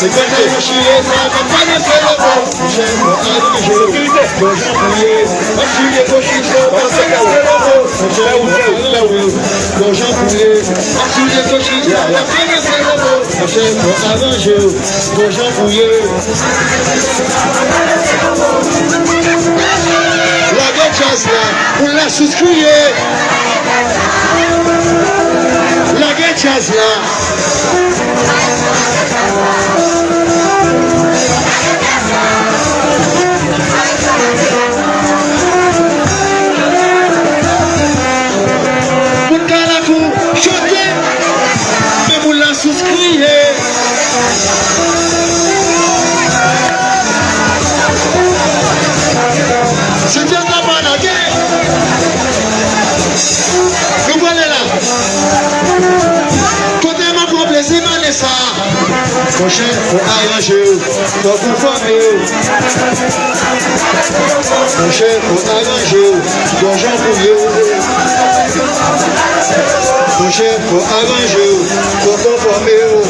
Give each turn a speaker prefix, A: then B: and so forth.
A: C'est quoi le chien, ça va pas le faire le bon. J'aime arranger, bon j'en bouillé. Moi je suis les cochons, on sait qu'à faire le bon. Bon j'en bouillé. Moi je suis les cochons, on va pas le faire le bon. J'aime arranger, bon j'en bouillé. La bonne chance là, on l'a souscrit. La bonne chance là. Pour Kalafou, chanter, mais vous la souscrivez. C'est bien la banane. Vous voyez là. Côté ma pour plaisir, Vanessa. Prochain, faut arranger, faut vous former. Prochain, faut arranger, faut j'en bouiller. Prochain, faut arranger, faut conformer.